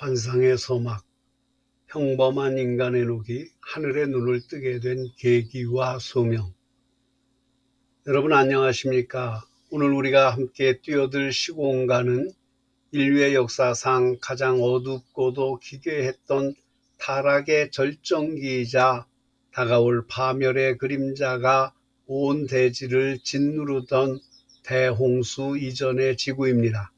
환상의 서막, 평범한 인간 에녹이 하늘의 눈을 뜨게 된 계기와 소명. 여러분 안녕하십니까? 오늘 우리가 함께 뛰어들 시공간은 인류의 역사상 가장 어둡고도 기괴했던 타락의 절정기이자 다가올 파멸의 그림자가 온 대지를 짓누르던 대홍수 이전의 지구입니다.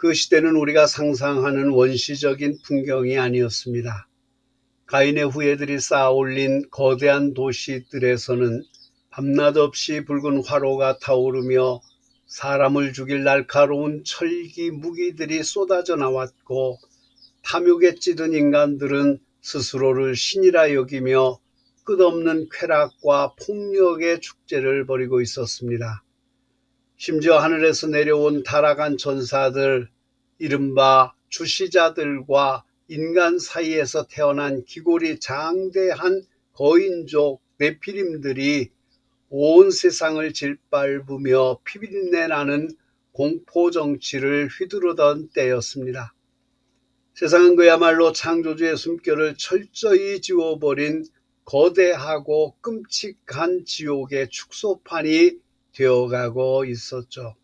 그 시대는 우리가 상상하는 원시적인 풍경이 아니었습니다. 가인의 후예들이 쌓아올린 거대한 도시들에서는 밤낮 없이 붉은 화로가 타오르며 사람을 죽일 날카로운 철기 무기들이 쏟아져 나왔고, 탐욕에 찌든 인간들은 스스로를 신이라 여기며 끝없는 쾌락과 폭력의 축제를 벌이고 있었습니다. 심지어 하늘에서 내려온 타락한 전사들, 이른바 주시자들과 인간 사이에서 태어난 기골이 장대한 거인족 네피림들이 온 세상을 짓밟으며 피비린내 나는 공포정치를 휘두르던 때였습니다. 세상은 그야말로 창조주의 숨결을 철저히 지워버린 거대하고 끔찍한 지옥의 축소판이 되어가고 있었죠.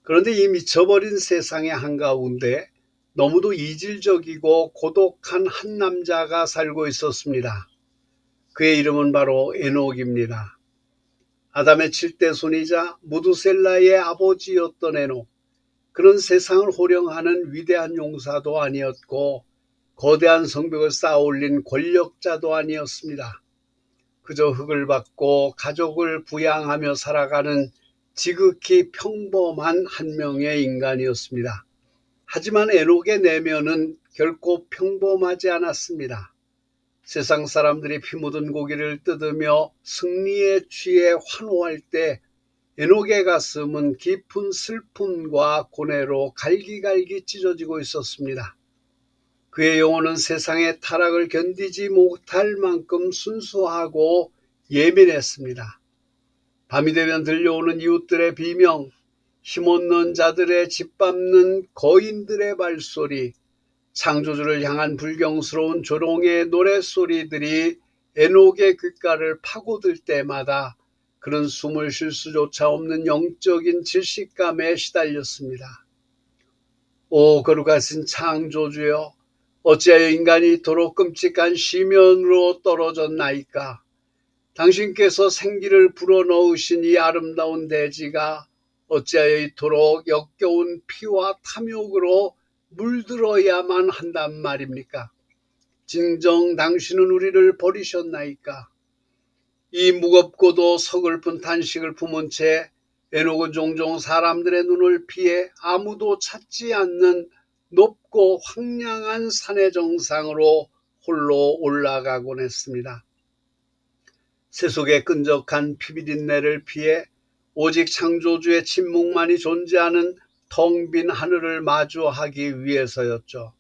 그런데 이 미쳐버린 세상의 한가운데 너무도 이질적이고 고독한 한 남자가 살고 있었습니다. 그의 이름은 바로 에녹입니다. 아담의 7대 손이자 무두셀라의 아버지였던 에녹. 그는 세상을 호령하는 위대한 용사도 아니었고 거대한 성벽을 쌓아올린 권력자도 아니었습니다. 그저 흙을 받고 가족을 부양하며 살아가는 지극히 평범한 한 명의 인간이었습니다. 하지만 에녹의 내면은 결코 평범하지 않았습니다. 세상 사람들이 피 묻은 고기를 뜯으며 승리에 취해 환호할 때 에녹의 가슴은 깊은 슬픔과 고뇌로 갈기갈기 찢어지고 있었습니다. 그의 영혼은 세상의 타락을 견디지 못할 만큼 순수하고 예민했습니다. 밤이 되면 들려오는 이웃들의 비명, 힘없는 자들의 짓밟는 거인들의 발소리, 창조주를 향한 불경스러운 조롱의 노랫소리들이 에녹의 귓가를 파고들 때마다 그는 숨을 쉴 수조차 없는 영적인 질식감에 시달렸습니다. 오 거룩하신 창조주여, 어찌하여 인간이 이토록 끔찍한 시면으로 떨어졌나이까? 당신께서 생기를 불어넣으신 이 아름다운 대지가 어찌하여 이토록 역겨운 피와 탐욕으로 물들어야만 한단 말입니까? 진정 당신은 우리를 버리셨나이까? 이 무겁고도 서글픈 탄식을 품은 채 에녹은 종종 사람들의 눈을 피해 아무도 찾지 않는 높고 황량한 산의 정상으로 홀로 올라가곤 했습니다. 세속의 끈적한 피비린내를 피해 오직 창조주의 침묵만이 존재하는 텅 빈 하늘을 마주하기 위해서였죠.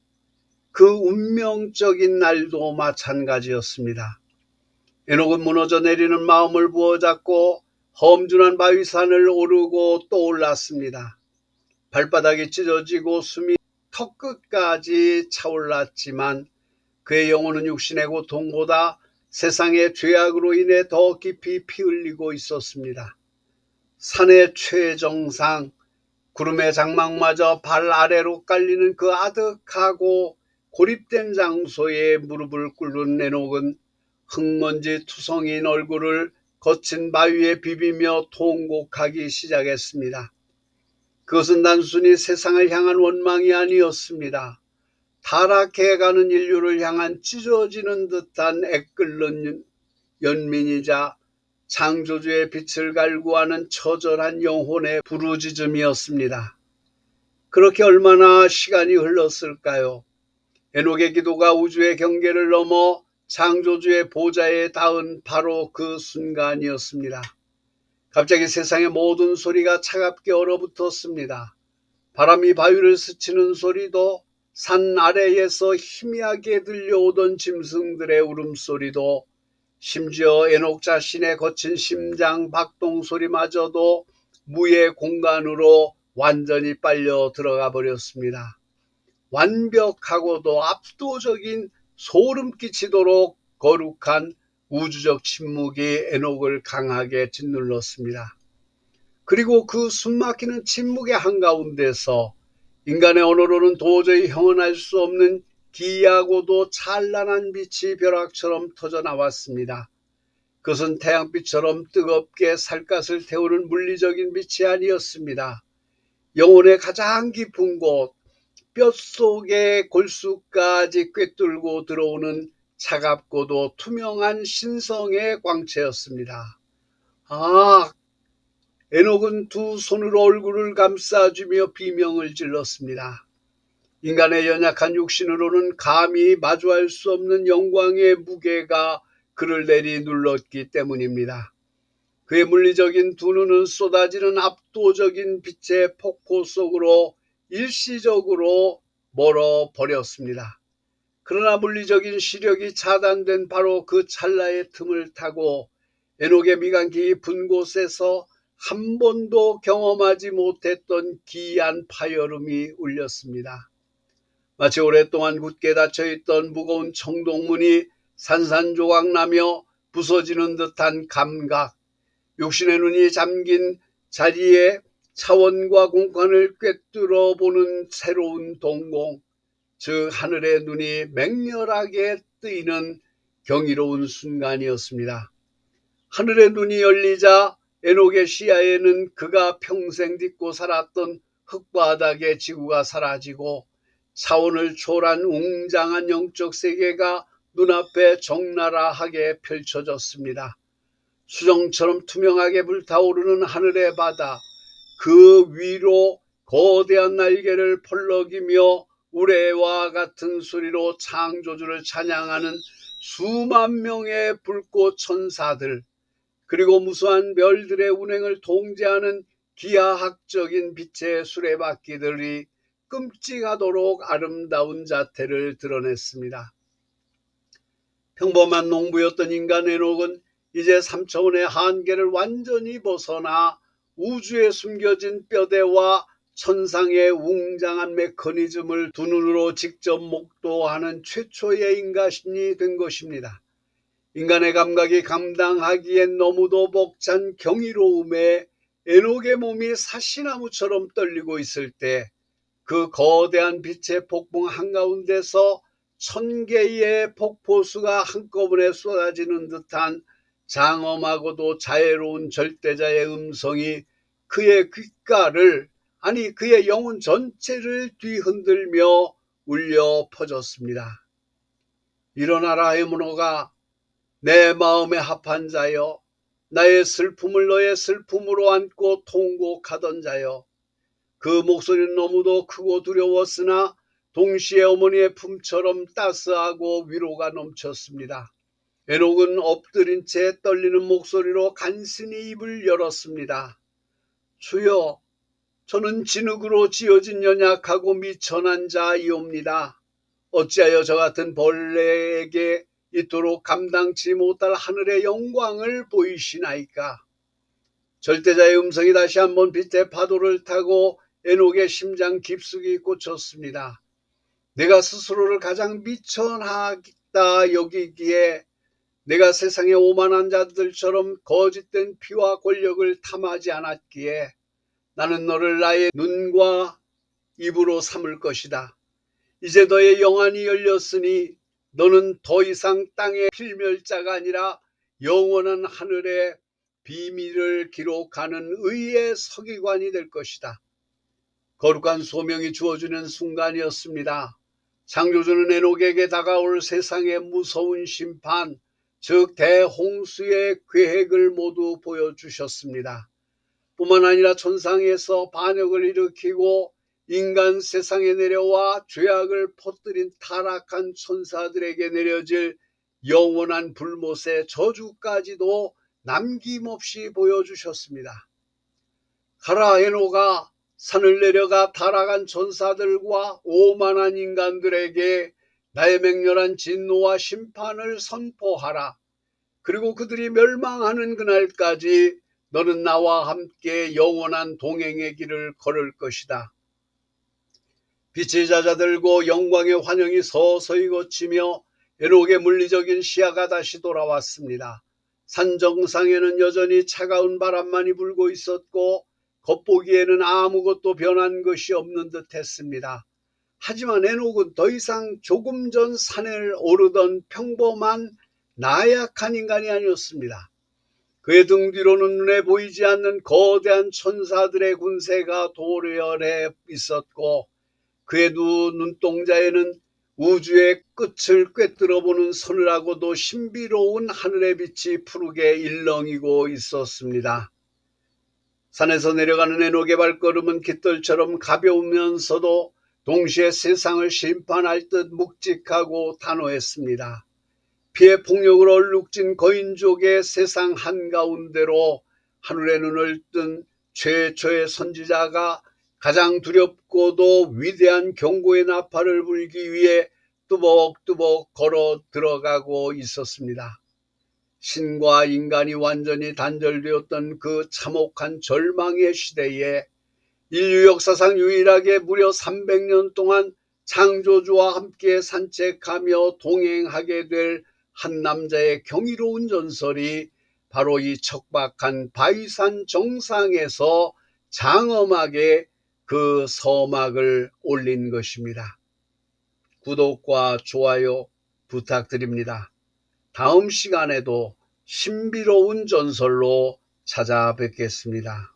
그 운명적인 날도 마찬가지였습니다. 에녹은 무너져 내리는 마음을 부어잡고 험준한 바위산을 오르고 또 올랐습니다. 발바닥이 찢어지고 숨이 턱끝까지 차올랐지만 그의 영혼은 육신의 고통보다 세상의 죄악으로 인해 더 깊이 피 흘리고 있었습니다. 산의 최정상, 구름의 장막마저 발 아래로 깔리는 그 아득하고 고립된 장소에 무릎을 꿇는 에녹은 흙먼지 투성인 얼굴을 거친 바위에 비비며 통곡하기 시작했습니다. 그것은 단순히 세상을 향한 원망이 아니었습니다. 타락해가는 인류를 향한 찢어지는 듯한 애끓는 연민이자 창조주의 빛을 갈구하는 처절한 영혼의 부르짖음이었습니다. 그렇게 얼마나 시간이 흘렀을까요? 에녹의 기도가 우주의 경계를 넘어 창조주의 보좌에 닿은 바로 그 순간이었습니다. 갑자기 세상의 모든 소리가 차갑게 얼어붙었습니다. 바람이 바위를 스치는 소리도, 산 아래에서 희미하게 들려오던 짐승들의 울음소리도, 심지어 에녹 자신의 거친 심장 박동 소리마저도 무의 공간으로 완전히 빨려 들어가 버렸습니다. 완벽하고도 압도적인 소름 끼치도록 거룩한 우주적 침묵이 에녹을 강하게 짓눌렀습니다. 그리고 그 숨막히는 침묵의 한가운데서 인간의 언어로는 도저히 형언할 수 없는 기이하고도 찬란한 빛이 벼락처럼 터져나왔습니다. 그것은 태양빛처럼 뜨겁게 살갗을 태우는 물리적인 빛이 아니었습니다. 영혼의 가장 깊은 곳, 뼛속의 골수까지 꿰뚫고 들어오는 차갑고도 투명한 신성의 광채였습니다. 에녹은 두 손으로 얼굴을 감싸주며 비명을 질렀습니다. 인간의 연약한 육신으로는 감히 마주할 수 없는 영광의 무게가 그를 내리눌렀기 때문입니다. 그의 물리적인 두 눈은 쏟아지는 압도적인 빛의 폭포 속으로 일시적으로 멀어버렸습니다. 그러나 물리적인 시력이 차단된 바로 그 찰나의 틈을 타고 에녹의 미간 깊은 곳에서 한 번도 경험하지 못했던 기이한 파열음이 울렸습니다. 마치 오랫동안 굳게 닫혀있던 무거운 청동문이 산산조각나며 부서지는 듯한 감각, 육신의 눈이 잠긴 자리에 차원과 공간을 꿰뚫어 보는 새로운 동공, 즉 하늘의 눈이 맹렬하게 뜨이는 경이로운 순간이었습니다. 하늘의 눈이 열리자 에녹의 시야에는 그가 평생 딛고 살았던 흙바닥의 지구가 사라지고 차원을 초월한 웅장한 영적 세계가 눈앞에 적나라하게 펼쳐졌습니다. 수정처럼 투명하게 불타오르는 하늘의 바다, 그 위로 거대한 날개를 펄럭이며 우레와 같은 소리로 창조주를 찬양하는 수만 명의 불꽃 천사들, 그리고 무수한 별들의 운행을 통제하는 기하학적인 빛의 수레바퀴들이 끔찍하도록 아름다운 자태를 드러냈습니다. 평범한 농부였던 인간 에녹은 이제 3차원의 한계를 완전히 벗어나 우주에 숨겨진 뼈대와 천상의 웅장한 메커니즘을 두 눈으로 직접 목도하는 최초의 인간이 된 것입니다. 인간의 감각이 감당하기엔 너무도 벅찬 경이로움에 에녹의 몸이 사시나무처럼 떨리고 있을 때 그 거대한 빛의 폭풍 한가운데서 1000개의 폭포수가 한꺼번에 쏟아지는 듯한 장엄하고도 자애로운 절대자의 음성이 그의 귓가를, 아니 그의 영혼 전체를 뒤흔들며 울려 퍼졌습니다. 일어나라 에녹아, 내 마음에 합한 자여, 나의 슬픔을 너의 슬픔으로 안고 통곡하던 자여. 그 목소리는 너무도 크고 두려웠으나 동시에 어머니의 품처럼 따스하고 위로가 넘쳤습니다. 에녹은 엎드린 채 떨리는 목소리로 간신히 입을 열었습니다. 주여, 저는 진흙으로 지어진 연약하고 미천한 자이옵니다. 어찌하여 저 같은 벌레에게 이토록 감당치 못할 하늘의 영광을 보이시나이까. 절대자의 음성이 다시 한번 빛의 파도를 타고 에녹의 심장 깊숙이 꽂혔습니다. 내가 스스로를 가장 미천하다 여기기에 내가 세상의 오만한 자들처럼 거짓된 피와 권력을 탐하지 않았기에 나는 너를 나의 눈과 입으로 삼을 것이다. 이제 너의 영안이 열렸으니 너는 더 이상 땅의 필멸자가 아니라 영원한 하늘의 비밀을 기록하는 의의 서기관이 될 것이다. 거룩한 소명이 주어지는 순간이었습니다. 창조주는 에녹에게 다가올 세상의 무서운 심판, 즉 대홍수의 계획을 모두 보여주셨습니다. 뿐만 아니라 천상에서 반역을 일으키고 인간 세상에 내려와 죄악을 퍼뜨린 타락한 천사들에게 내려질 영원한 불못의 저주까지도 남김없이 보여주셨습니다. 가라 에녹아, 산을 내려가 타락한 천사들과 오만한 인간들에게 나의 맹렬한 진노와 심판을 선포하라. 그리고 그들이 멸망하는 그날까지 너는 나와 함께 영원한 동행의 길을 걸을 것이다. 빛이 잦아들고 영광의 환영이 서서히 걷히며 에녹의 물리적인 시야가 다시 돌아왔습니다. 산 정상에는 여전히 차가운 바람만이 불고 있었고 겉보기에는 아무것도 변한 것이 없는 듯 했습니다. 하지만 에녹은 더 이상 조금 전 산을 오르던 평범한 나약한 인간이 아니었습니다. 그의 등 뒤로는 눈에 보이지 않는 거대한 천사들의 군세가 도열해 있었고 그의 두 눈동자에는 우주의 끝을 꿰뚫어보는 서늘하고도 신비로운 하늘의 빛이 푸르게 일렁이고 있었습니다. 산에서 내려가는 에녹의 발걸음은 깃털처럼 가벼우면서도 동시에 세상을 심판할 듯 묵직하고 단호했습니다. 피해 폭력으로 얼룩진 거인족의 세상 한가운데로 하늘의 눈을 뜬 최초의 선지자가 가장 두렵고도 위대한 경고의 나팔을 불기 위해 뚜벅뚜벅 걸어 들어가고 있었습니다. 신과 인간이 완전히 단절되었던 그 참혹한 절망의 시대에 인류 역사상 유일하게 무려 300년 동안 창조주와 함께 산책하며 동행하게 될 한 남자의 경이로운 전설이 바로 이 척박한 바위산 정상에서 장엄하게 그 서막을 올린 것입니다. 구독과 좋아요 부탁드립니다. 다음 시간에도 신비로운 전설로 찾아뵙겠습니다.